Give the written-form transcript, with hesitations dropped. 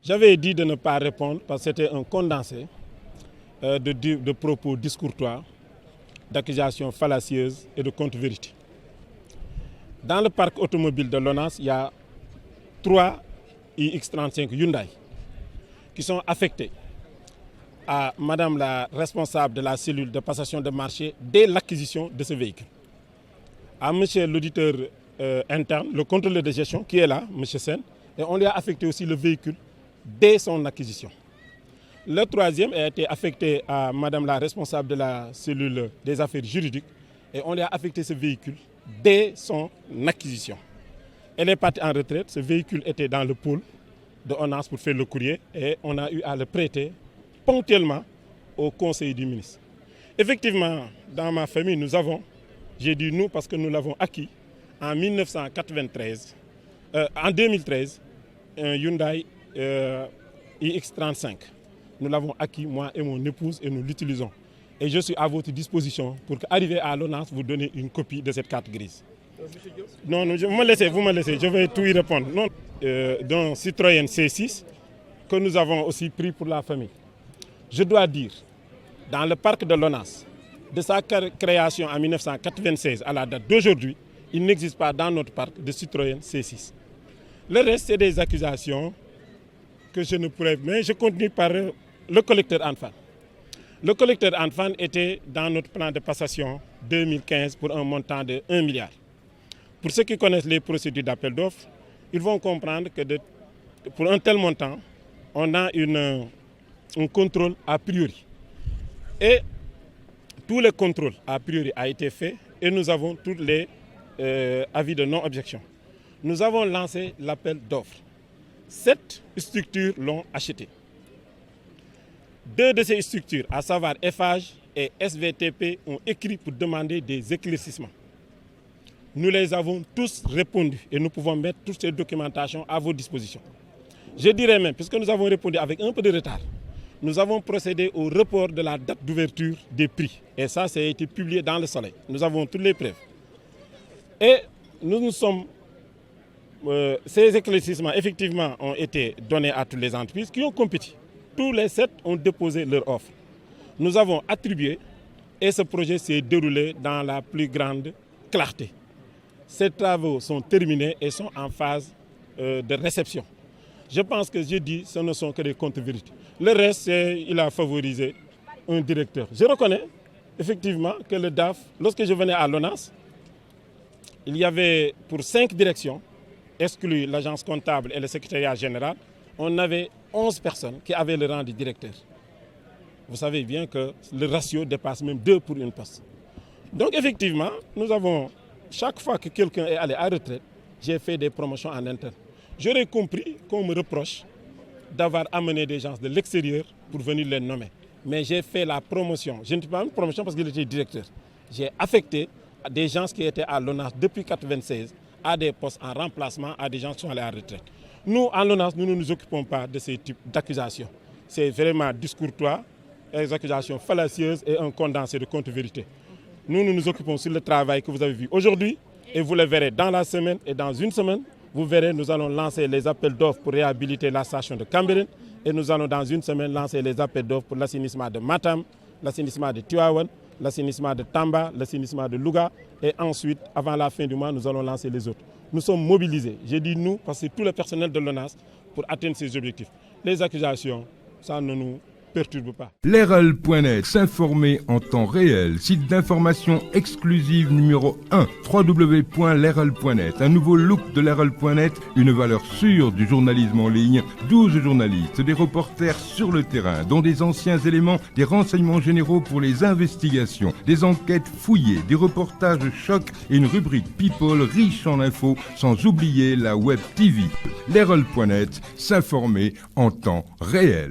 J'avais dit de ne pas répondre parce que c'était un condensé de propos discourtois, d'accusations fallacieuses et de contre-vérités. Dans le parc automobile de l'ONAS, il y a 3 iX35 Hyundai qui sont affectés à Madame la responsable de la cellule de passation de marché dès l'acquisition de ce véhicule. À Monsieur l'auditeur interne, le contrôleur de gestion qui est là, Monsieur Sen, et on lui a affecté aussi le véhicule dès son acquisition. Le 3e a été affecté à Madame la responsable de la cellule des affaires juridiques et on lui a affecté ce véhicule dès son acquisition. Elle est partie en retraite, ce véhicule était dans le pôle de ONAS pour faire le courrier et on a eu à le prêter ponctuellement au conseil du ministre. Effectivement, dans ma famille, nous avons, j'ai dit nous parce que nous l'avons acquis en 2013, un Hyundai iX35. Nous l'avons acquis, moi et mon épouse, et nous l'utilisons. Et je suis à votre disposition pour qu'arriver à l'ONAS, vous donner une copie de cette carte grise. Non, vous me laissez, je vais tout y répondre. Non, d'un Citroën C6 que nous avons aussi pris pour la famille. Je dois dire, dans le parc de l'ONAS, de sa création en 1996 à la date d'aujourd'hui, il n'existe pas dans notre parc de Citroën C6. Le reste, c'est des accusations que je ne pourrais... Mais je continue par le collecteur Anfan. Le collecteur Anfan était dans notre plan de passation 2015 pour un montant de 1 milliard. Pour ceux qui connaissent les procédures d'appel d'offres, ils vont comprendre que pour un tel montant, on a un contrôle a priori. Et tous les contrôles a priori ont été faits et nous avons tous les avis de non-objection. Nous avons lancé l'appel d'offres. 7 structures l'ont acheté. 2 de ces structures, à savoir Eiffage et SVTP, ont écrit pour demander des éclaircissements. Nous les avons tous répondu et nous pouvons mettre toutes ces documentations à vos dispositions. Je dirais même, puisque nous avons répondu avec un peu de retard, nous avons procédé au report de la date d'ouverture des prix. Et ça a été publié dans le Soleil. Nous avons toutes les preuves. Et nous sommes... ces éclaircissements, effectivement, ont été donnés à toutes les entreprises qui ont compétit. Tous les 7 ont déposé leur offre. Nous avons attribué et ce projet s'est déroulé dans la plus grande clarté. Ces travaux sont terminés et sont en phase de réception. Je pense que je dis ce ne sont que des contre-vérités. Le reste, il a favorisé un directeur. Je reconnais effectivement que le DAF, lorsque je venais à l'ONAS, il y avait pour 5 directions, exclu l'agence comptable et le secrétariat général, on avait 11 personnes qui avaient le rang de directeur. Vous savez bien que le ratio dépasse même 2 pour une poste. Donc effectivement, nous avons, chaque fois que quelqu'un est allé à retraite, j'ai fait des promotions en interne. J'aurais compris qu'on me reproche d'avoir amené des gens de l'extérieur pour venir les nommer. Mais j'ai fait la promotion. Je ne dis pas une promotion parce qu'il était directeur. J'ai affecté des gens qui étaient à l'ONAS depuis 1996 à des postes en remplacement à des gens qui sont allés à la retraite. Nous, à l'ONAS, nous ne nous occupons pas de ces types d'accusations. C'est vraiment discourtois, des accusations fallacieuses et un condensé de contre-vérité. Nous nous occupons sur le travail que vous avez vu aujourd'hui et vous le verrez dans la semaine et dans une semaine. Vous verrez, nous allons lancer les appels d'offres pour réhabiliter la station de Cambérène et nous allons dans une semaine lancer les appels d'offres pour l'assainissement de Matam, l'assainissement de Tivaouane, l'assainissement de Tamba, l'assainissement de Louga et ensuite, avant la fin du mois, nous allons lancer les autres. Nous sommes mobilisés, j'ai dit nous parce que tout le personnel de l'ONAS pour atteindre ces objectifs. Les accusations, ça ne nous perturbe pas. Leral.net, s'informer en temps réel. Site d'information exclusive numéro 1, www.leral.net. Un nouveau look de Leral.net, une valeur sûre du journalisme en ligne. 12 journalistes, des reporters sur le terrain, dont des anciens éléments, des renseignements généraux pour les investigations, des enquêtes fouillées, des reportages chocs et une rubrique People riche en infos, sans oublier la Web TV. Leral.net, s'informer en temps réel.